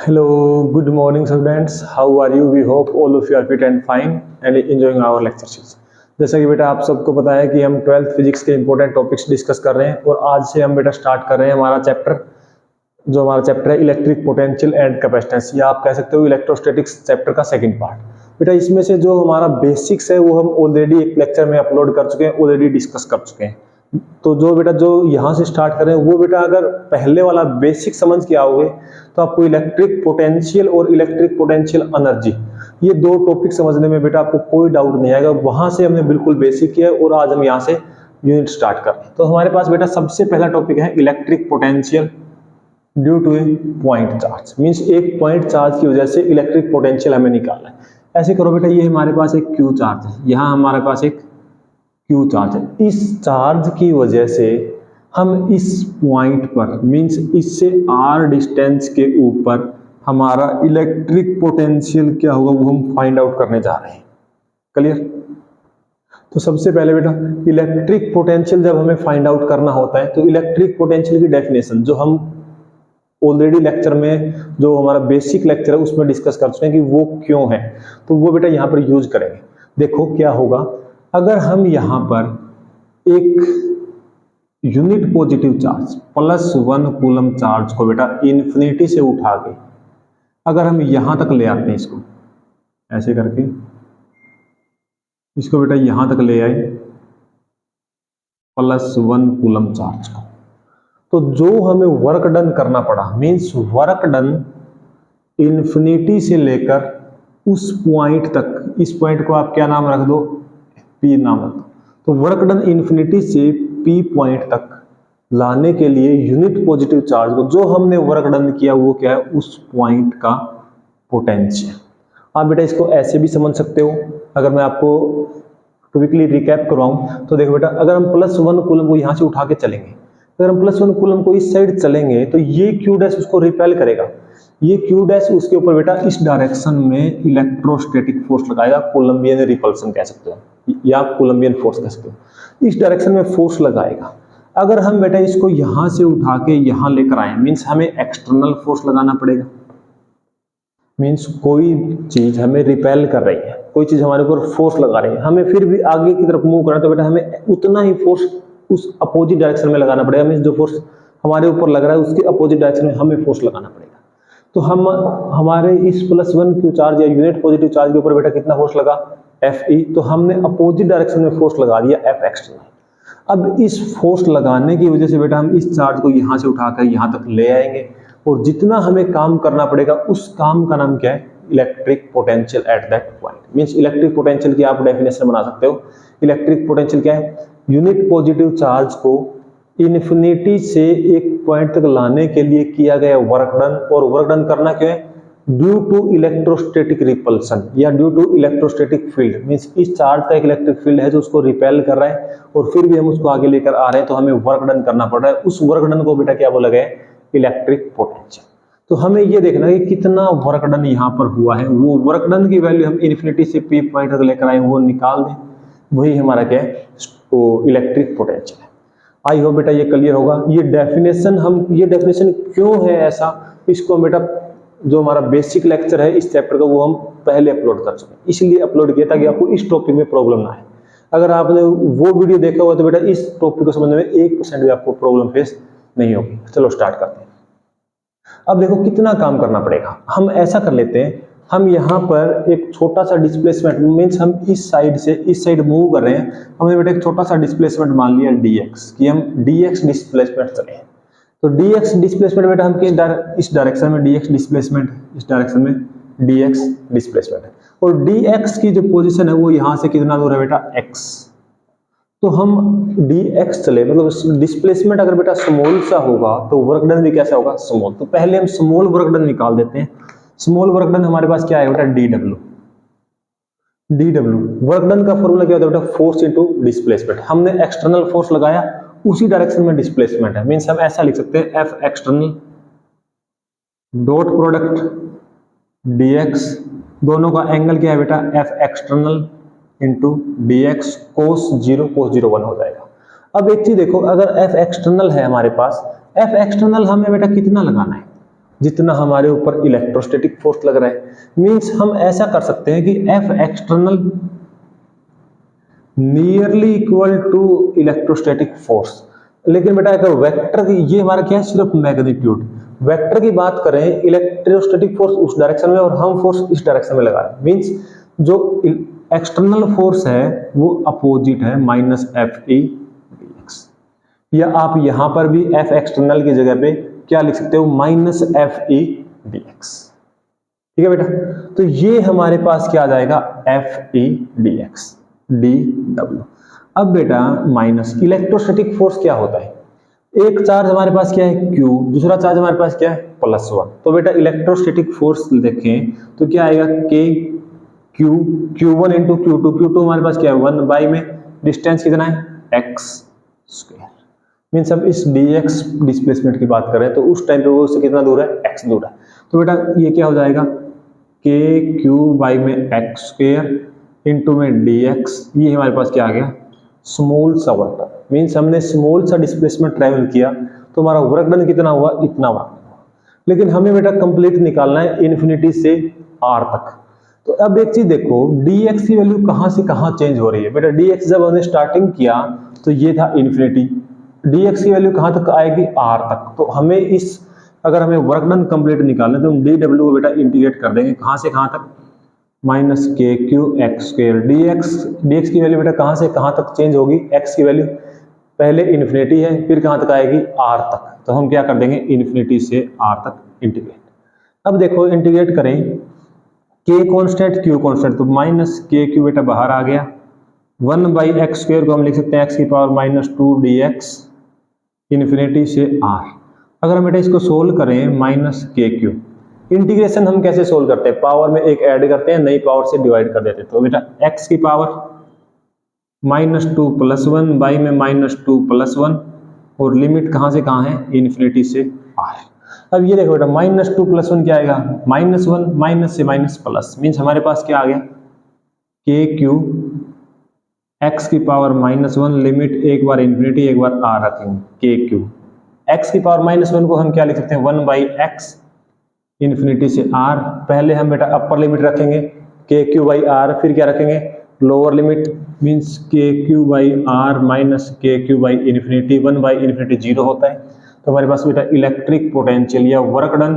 Hello, good morning students. How are you? We hope all of you are fit and fine and enjoying our lecture series. जैसा कि बेटा आप सबको पता है कि हम 12th फिजिक्स के इंपॉर्टेंट टॉपिक्स डिस्कस कर रहे हैं और आज से हम बेटा स्टार्ट कर रहे हैं हमारा चैप्टर है इलेक्ट्रिक पोटेंशियल एंड कैपेसिटेंस, या आप कह सकते हो इलेक्ट्रोस्टैटिक्स चैप्टर का सेकंड पार्ट। बेटा इसमें से जो हमारा बेसिक्स है वो हम ऑलरेडी एक लेक्चर में अपलोड कर चुके हैं, ऑलरेडी डिस्कस कर चुके हैं। तो जो यहाँ से स्टार्ट करें वो बेटा अगर पहले वाला बेसिक समझ के आओगे तो आपको इलेक्ट्रिक पोटेंशियल और इलेक्ट्रिक पोटेंशियल एनर्जी ये दो टॉपिक समझने में बेटा आपको कोई डाउट नहीं आएगा। वहां से हमने बिल्कुल बेसिक किया और आज हम यहाँ से यूनिट स्टार्ट कर रहे हैं। तो हमारे पास बेटा सबसे पहला टॉपिक है electric potential due to a point charge. Means एक पॉइंट चार्ज की वजह से इलेक्ट्रिक पोटेंशियल हमें निकालना है। ऐसे करो बेटा, ये हमारे पास एक क्यू चार्ज है, यहाँ हमारे पास एक क्यू चार्ज है। इस चार्ज की वजह से हम इस पॉइंट पर मींस इससे आर डिस्टेंस के ऊपर हमारा इलेक्ट्रिक पोटेंशियल क्या होगा वो हम फाइंड आउट करने जा रहे हैं। क्लियर? तो सबसे पहले बेटा इलेक्ट्रिक पोटेंशियल जब हमें फाइंड आउट करना होता है तो इलेक्ट्रिक पोटेंशियल की डेफिनेशन जो हम ऑलरेडी लेक्चर में जो हमारा बेसिक लेक्चर है उसमें डिस्कस कर चुके हैं कि वो क्यों है, तो वो बेटा यहाँ पर यूज करेंगे। देखो क्या होगा, अगर हम यहाँ पर एक unit positive charge +1 coulomb charge को बेटा इन्फिनिटी से उठा के अगर हम यहां तक ले आते हैं, इसको ऐसे करके इसको बेटा यहां तक ले आए +1 कूलम चार्ज को, तो जो हमें वर्क डन करना पड़ा मींस वर्क डन इन्फिनिटी से लेकर उस पॉइंट तक, इस पॉइंट को आप क्या नाम रख दो, P नाम रख दो। तो वर्क डन इन्फिनिटी से P पॉइंट तक लाने के लिए यूनिट पॉजिटिव चार्ज को जो हमने वर्क डन किया वो क्या है, उस पॉइंट का पोटेंशियल। आप बेटा इसको ऐसे भी समझ सकते हो। अगर मैं आपको क्विकली रिकैप करवाऊं तो देखो बेटा, अगर हम +1 कूलम को यहां से उठा के चलेंगे, अगर हम +1 कूलम को इस साइड चलेंगे तो ये Q डैश उसको रिपेल करेगा, ये Q डैश उसके ऊपर बेटा इस डायरेक्शन में इलेक्ट्रोस्टैटिक फोर्स लगाएगा, कोलंबियन रिपल्सन कह सकते हो या कोलंबियन फोर्स कह सकते हो, इस डायरेक्शन में फोर्स लगाएगा। अगर हम बेटा इसको यहां से उठा के यहां लेकर आए मीन्स हमें एक्सटर्नल फोर्स लगाना पड़ेगा। मीन्स कोई चीज हमें रिपेल कर रही है, कोई चीज हमारे ऊपर फोर्स लगा रही है, हमें फिर भी आगे की तरफ मूव करना है तो बेटा हमें उतना ही फोर्स उस अपोजिट डायरेक्शन में लगाना पड़ेगा। मीन्स जो फोर्स हमारे ऊपर लग रहा है उसके अपोजिट डायरेक्शन में हमें फोर्स लगाना पड़ेगा। तो हम हमारे इस +1 क्यू चार्ज या यूनिट पॉजिटिव चार्ज के ऊपर बेटा कितना फोर्स लगा, Fe, तो हमने अपोजिट डायरेक्शन में फोर्स लगा दिया F एक्सटर्नल। अब इस फोर्स लगाने की वजह से बेटा हम इस चार्ज को यहां से उठाकर यहां तक ले आएंगे और जितना हमें काम करना पड़ेगा उस काम का नाम क्या है, electric potential at that point. Means electric potential की आप डेफिनेशन बना सकते हो। इलेक्ट्रिक पोटेंशियल क्या है, यूनिट पॉजिटिव चार्ज को इन्फिनिटी से एक पॉइंट तक लाने के लिए किया गया वर्क डन, और वर्क डन करना क्या है, ड्यू टू इलेक्ट्रोस्टैटिक रिपल्सन या due to electrostatic field. Means इस चार्ज का एक इलेक्ट्रिक फील्ड है जो उसको रिपेल कर रहा है और फिर भी हम उसको आगे लेकर आ रहे हैं तो हमें वर्क डन करना पड़ रहा है। उस वर्क डन को बेटा क्या बोला गया है, इलेक्ट्रिक पोटेंशियल। तो हमें ये देखना है कि कितना वर्क डन यहाँ पर हुआ है, वो वर्क डन की वैल्यू हम इन्फिनिटी से P पॉइंट तक लेकर आए वो निकाल दें, वही हमारा क्या है, तो इलेक्ट्रिक पोटेंशियल है। आई होप बेटा ये क्लियर होगा। ये डेफिनेशन क्यों है ऐसा, इसको हम बेटा जो हमारा बेसिक लेक्चर है इस चैप्टर का वो हम पहले अपलोड कर चुके हैं, इसलिए अपलोड किया ताकि आपको इस टॉपिक में प्रॉब्लम ना आए। अगर आपने वो वीडियो देखा हुआ तो बेटा इस टॉपिक को समझने में 1% भी आपको प्रॉब्लम फेस नहीं होगी। चलो स्टार्ट करते हैं। अब देखो कितना काम करना पड़ेगा। हम ऐसा कर लेते हैं, हम यहाँ पर एक छोटा सा डिस्प्लेसमेंट मीन्स हम इस साइड से इस साइड मूव कर रहे हैं, हमने बेटा एक छोटा सा डिस्प्लेसमेंट मान लिया dx कि हम dx डिस्प्लेसमेंट चले। तो dx डिस्प्लेसमेंट बेटा हम इस डायरेक्शन में dx डिस्प्लेसमेंट, इस डायरेक्शन में dx डिस्प्लेसमेंट है, और dx की जो पोजीशन है वो यहाँ से कितना दूर है बेटा x। तो हम dx चले, मतलब डिस्प्लेसमेंट अगर बेटा स्मॉल सा होगा तो वर्क डन भी कैसा होगा, स्मॉल। तो पहले हम स्मॉल वर्क डन निकाल देते हैं। स्मॉल वर्क डन हमारे पास क्या है बेटा, dw वर्क डन का फॉर्मूला क्या होता है बेटा, फोर्स इनटू डिस्प्लेसमेंट। हमने एक्सटर्नल फोर्स लगाया, उसी डायरेक्शन में डिस्प्लेसमेंट है, मींस हम ऐसा लिख सकते हैं F external dot product dx, दोनों का एंगल क्या है बेटा, F external into dx cos 0 1 हो जाएगा। अब एक चीज देखो, अगर F एक्सटर्नल है हमारे पास, F एक्सटर्नल हमें बेटा कितना लगाना है, जितना हमारे ऊपर इलेक्ट्रोस्टैटिक फोर्स लग रहा है। मींस हम ऐसा कर सकते हैं कि F external nearly equal to electrostatic force. लेकिन बेटा अगर वेक्टर की, ये हमारा क्या है, सिर्फ मैग्नीट्यूड। वेक्टर की बात करें, इलेक्ट्रोस्टैटिक फोर्स उस डायरेक्शन में और हम फोर्स इस डायरेक्शन में लगा रहे हैं। मींस जो एक्सटर्नल फोर्स है वो अपोजिट है minus F E D x, या आप यहां पर भी एफ एक्सटर्नल की जगह पे क्या लिख सकते हो, minus F E D x. ठीक है बेटा, तो ये हमारे पास क्या आ जाएगा, F E D x D W. अब बेटा माइनस इलेक्ट्रोस्टैटिक फोर्स क्या होता है, एक चार्ज हमारे पास क्या है Q, दूसरा चार्ज हमारे पास क्या है +1। तो बेटा इलेक्ट्रोस्टैटिक फोर्स देखें तो क्या आएगा, K Q Q1 into Q2, Q2 हमारे पास क्या है 1 बाई में डिस्टेंस कितना है x स्क्वायर। मीन्स अब इस dx डिस्प्लेसमेंट की बात करें तो उस टाइम पे वो उससे कितना दूर है, x दूर है। तो बेटा ये क्या हो जाएगा, K Q बाई में x स्क्वायर इंटू में dx, ये हमारे पास क्या आ गया, स्मॉल सा वर्क। मीन्स हमने स्मॉल सा डिस्प्लेसमेंट ट्रैवल किया तो हमारा वर्क डन कितना हुआ, इतना वर्क हुआ। लेकिन हमें बेटा कंप्लीट निकालना है इन्फिनिटी से r तक। तो अब एक चीज देखो, dx की वैल्यू कहां से कहां चेंज हो रही है। बेटा dx जब हमने स्टार्टिंग किया तो ये था इन्फिनिटी, dx की वैल्यू कहां तक आएगी, r तक। तो हमें इस, अगर हमें वर्क डन कंप्लीट निकालना है तो हम dw को बेटा इंटीग्रेट कर देंगे कहां से कहां तक, माइनस के क्यू एक्स स्क्वायर dx की वैल्यू बेटा कहां से कहां तक चेंज होगी, x की वैल्यू पहले इन्फिनिटी है फिर कहां तक आएगी, r तक। तो हम क्या कर देंगे, इन्फिनिटी से r तक इंटीग्रेट। अब देखो इंटीग्रेट करें, k कांस्टेंट q कांस्टेंट, तो माइनस के क्यू बेटा बाहर आ गया, 1 बाई एक्स स्क्वायर को हम लिख सकते हैं x की पावर -2 dx इन्फिनिटी से r। अगर हम बेटा इसको सोल्व करें, माइनस के क्यू, इंटीग्रेशन हम कैसे सोल्व करते हैं, पावर में एक ऐड करते हैं, नई पावर से डिवाइड कर देते हैं। तो बेटा x की पावर -2 + 1 बाई में -2 + 1, और लिमिट कहां से कहां है, इन्फिनिटी से r। अब ये देखो बेटा -2 + 1 क्या आएगा, -1, माइनस से माइनस प्लस, मीन्स हमारे पास क्या आ गया, के क्यू x की पावर -1 लिमिट एक बार इन्फिनिटी एक बार r रखेंगे, के क्यू x की पावर -1 को हम क्या लिख सकते हैं, 1 बाई एक्स इन्फिनिटी से r। पहले हम बेटा अपर लिमिट रखेंगे के क्यू बाई आर, फिर क्या रखेंगे लोअर लिमिट, मीन्स के क्यू बाई आर माइनस के Q by infinity, 1 by infinity 0 होता है। तो हमारे पास बेटा इलेक्ट्रिक पोटेंशियल या वर्क डन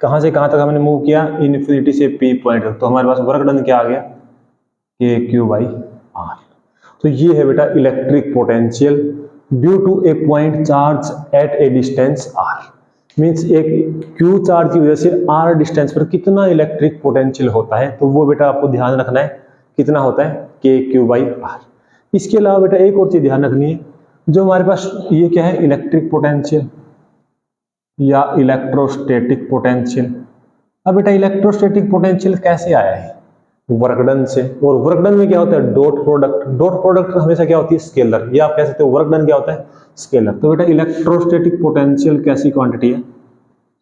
कहां से कहां तक हमने मूव किया, इन्फिनिटी से p पॉइंट तक। तो हमारे पास वर्क डन क्या आ गया, के क्यू बाई आर। तो ये है बेटा electric potential due to a point charge at a distance r। Means एक Q चार्ज की वजह से R डिस्टेंस पर कितना इलेक्ट्रिक पोटेंशियल होता है, तो वो बेटा आपको ध्यान रखना है, कितना होता है, के क्यू बाई आर। इसके अलावा बेटा एक और चीज ध्यान रखनी है, जो हमारे पास ये क्या है, इलेक्ट्रिक पोटेंशियल या इलेक्ट्रोस्टैटिक पोटेंशियल। अब बेटा इलेक्ट्रोस्टैटिक पोटेंशियल कैसे आया है, वर्क डन से। और वर्क डन में क्या होता है, डॉट प्रोडक्ट। डॉट प्रोडक्ट हमेशा क्या होती है, स्केलर, या आप कह सकते हो वर्क डन क्या होता है, स्केलर। तो बेटा इलेक्ट्रोस्टैटिक पोटेंशियल कैसी क्वांटिटी है,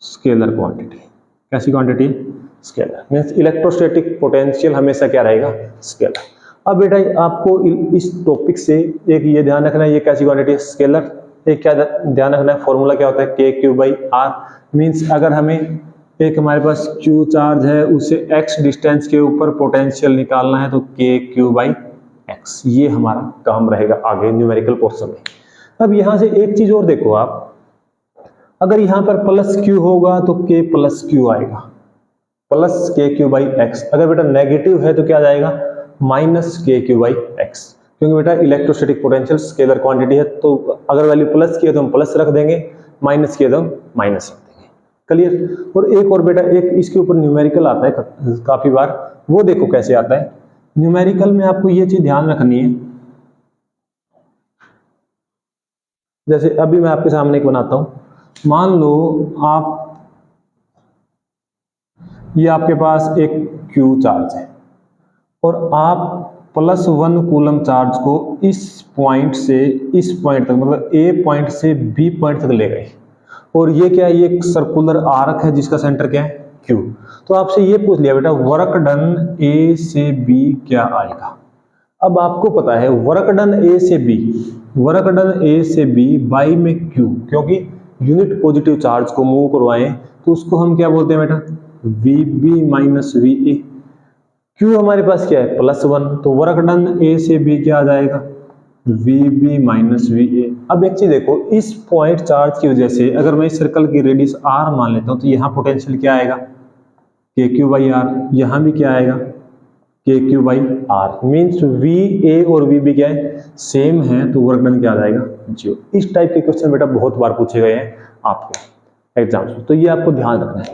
स्केलर क्वांटिटी। कैसी क्वांटिटी है, स्केलर। मींस इलेक्ट्रोस्टैटिक पोटेंशियल हमेशा क्या रहेगा, स्केलर। अब बेटा आपको इस टॉपिक से एक ये ध्यान रखना है, ये कैसी क्वांटिटी है, स्केलर। एक क्या ध्यान रखना है, फॉर्मूला क्या होता है, के क्यू बाई आर। मीन्स अगर हमें एक हमारे पास Q चार्ज है, उसे x डिस्टेंस के ऊपर पोटेंशियल निकालना है, तो के क्यू बाई एक्स, ये हमारा काम रहेगा आगे न्यूमेरिकल पोर्शन में। अब यहां से एक चीज और देखो आप, अगर यहां पर प्लस क्यू होगा तो k प्लस क्यू आएगा, प्लस के क्यू बाई एक्स। अगर बेटा नेगेटिव है तो क्या जाएगा, माइनस के क्यू बाई एक्स। क्योंकि बेटा इलेक्ट्रोस्टैटिक पोटेंशियल स्केलर क्वांटिटी है, तो अगर वैल्यू प्लस की है तो हम प्लस रख देंगे, माइनस की है तो हम माइनस रख देंगे। क्लियर। और एक और बेटा एक इसके ऊपर न्यूमेरिकल आता है काफी बार, वो देखो कैसे आता है। न्यूमेरिकल में आपको ये चीज ध्यान रखनी है, जैसे अभी मैं आपके सामने एक बनाता हूं, मान लो आप, ये आपके पास एक Q चार्ज है और आप +1 कूलम चार्ज को इस पॉइंट से इस पॉइंट तक, मतलब A पॉइंट से B पॉइंट तक ले गए, और ये क्या है, ये एक सर्कुलर आर्क है जिसका सेंटर क्या है, Q। तो आपसे ये पूछ लिया बेटा वर्क डन A से B क्या आएगा। अब आपको पता है वर्क डन A से B, वर्क डन A से B बाई में Q, क्योंकि यूनिट पॉजिटिव चार्ज को मूव करवाएं तो उसको हम क्या बोलते हैं बेटा, VB माइनस VA। Q हमारे पास क्या है, +1, तो वर्क डन A से B क्या आ जाएगा, VB माइनस VA। अब एक चीज देखो, इस पॉइंट चार्ज की वजह से अगर मैं इस सर्कल की रेडियस R मान लेता हूं तो यहाँ पोटेंशियल क्या आएगा, KQ/R। यहाँ भी क्या आएगा, KQ/R। मीन्स VA और VB क्या है, सेम है, तो वर्क डन क्या आ जाएगा, 0। इस टाइप के क्वेश्चन बेटा बहुत बार पूछे गए हैं आपके एग्जाम्स में, तो ये आपको ध्यान रखना है।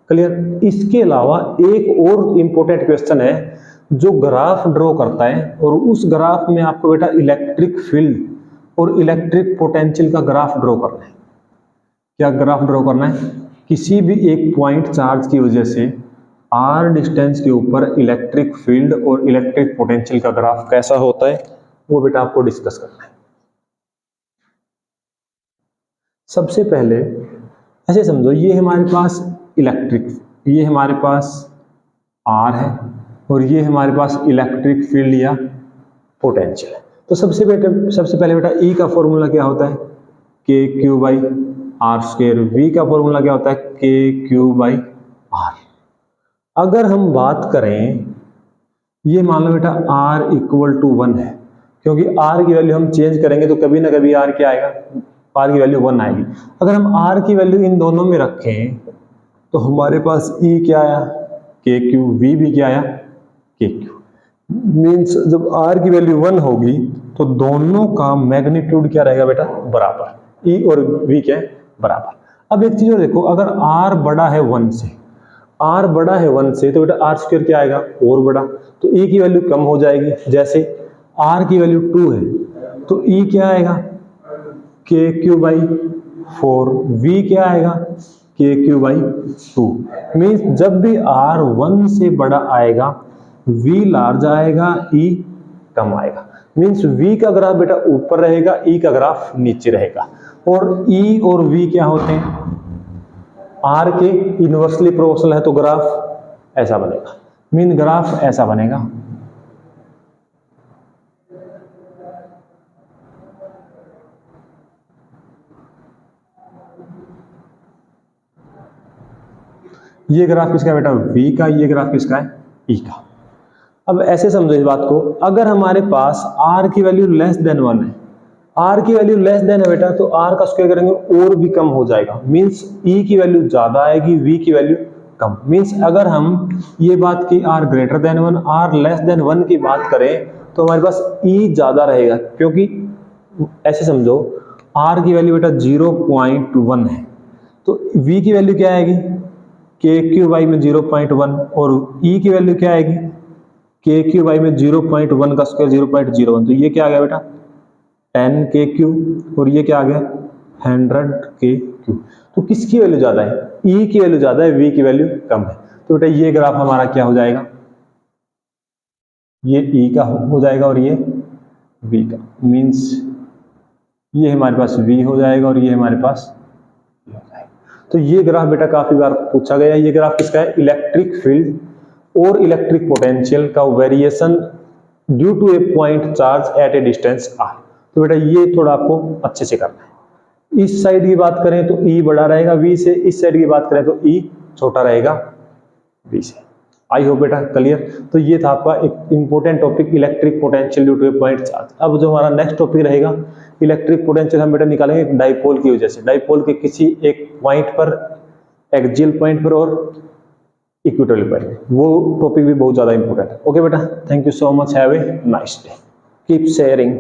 क्लियर। इसके अलावा एक और इंपॉर्टेंट क्वेश्चन है जो ग्राफ ड्रॉ करता है, और उस ग्राफ में आपको बेटा इलेक्ट्रिक फील्ड और इलेक्ट्रिक पोटेंशियल का ग्राफ ड्रॉ करना है। क्या ग्राफ ड्रॉ करना है, किसी भी एक पॉइंट चार्ज की वजह से r डिस्टेंस के ऊपर इलेक्ट्रिक फील्ड और इलेक्ट्रिक पोटेंशियल का ग्राफ कैसा होता है, वो बेटा आपको डिस्कस करना है। सबसे पहले ऐसे समझो, ये हमारे पास इलेक्ट्रिक, ये हमारे पास R है, और ये हमारे पास इलेक्ट्रिक फील्ड या पोटेंशियल है। तो सबसे पहले बेटा E का फॉर्मूला क्या होता है, KQ/R²। V का फॉर्मूला क्या होता है, KQ/R। अगर हम बात करें, ये मान लो बेटा R = 1 है, क्योंकि R की वैल्यू हम चेंज करेंगे तो कभी ना कभी R क्या आएगा, R की वैल्यू 1 आएगी। अगर हम R की वैल्यू इन दोनों में रखें तो हमारे पास E क्या आया, KQ, V भी क्या आया, KQ। मीन्स जब R की वैल्यू 1 होगी तो दोनों का मैग्नीट्यूड क्या रहेगा बेटा, बराबर, E और V क्या है, बराबर। अब एक चीज और देखो, अगर R बड़ा है 1 से, R बड़ा है 1 से, तो बेटा R² क्या आएगा, और बड़ा, तो E की वैल्यू कम हो जाएगी। जैसे R की वैल्यू 2 है तो E क्या आएगा, KQ/4, V क्या आएगा, KQ/2। मीन्स जब भी R 1 से बड़ा आएगा V लार्ज आएगा, E कम आएगा। मीन्स V का ग्राफ बेटा ऊपर रहेगा, E का ग्राफ नीचे रहेगा। और E और V क्या होते हैं, R के इनवर्सली प्रोपोर्शनल है, तो ग्राफ ऐसा बनेगा। मीन ग्राफ ऐसा बनेगा। ये ग्राफ किसका है बेटा, V का, ये ग्राफ किसका है, E का। अब ऐसे समझो इस बात को, अगर हमारे पास R की वैल्यू लेस देन 1 है, R की वैल्यू लेस देन है बेटा, तो R का स्क्वायर करेंगे और भी कम हो जाएगा। मीन्स E की वैल्यू ज्यादा आएगी, V की वैल्यू कम। मीन्स अगर हम ये बात की R greater than 1, R less than 1 की बात करें तो हमारे पास E ज्यादा रहेगा, क्योंकि ऐसे समझो R की वैल्यू बेटा 0.1 है, तो V की वैल्यू क्या आएगी, KQ/ में 0.1, और E की वैल्यू क्या आएगी, KQ/ में 0.1 का स्क्वायर 0.01, तो ये क्या आ गया बेटा 10 KQ, और ये क्या आ गया 100 KQ। तो किसकी वैल्यू ज्यादा है, E की वैल्यू ज्यादा है, V की वैल्यू कम है। तो बेटा ये ग्राफ हमारा क्या हो जाएगा, ये E का हो जाएगा और ये V का। मीन्स ये हमारे पास V हो जाएगा और ये हमारे पास E हो जाएगा। तो ये ग्राफ बेटा काफी बार पूछा गया है। ये ग्राफ किसका है, इलेक्ट्रिक फील्ड और इलेक्ट्रिक पोटेंशियल का variation due to a point charge at a distance R। तो बेटा ये थोड़ा आपको अच्छे से करना है। इस साइड की बात करें तो E बड़ा रहेगा V से, इस साइड की बात करें तो E छोटा रहेगा V से। आई होप बेटा क्लियर। तो ये था आपका एक important topic, electric potential due to a point charge. अब जो हमारा नेक्स्ट टॉपिक रहेगा, इलेक्ट्रिक पोटेंशियल हम बेटा निकालेंगे डाइपोल की वजह से, डाइपोल के किसी एक पॉइंट पर, एक्सियल पॉइंट पर और इक्वेटोरियल पॉइंट, वो टॉपिक भी बहुत ज्यादा इंपॉर्टेंट है। ओके बेटा, thank you so much, have a nice day, keep sharing.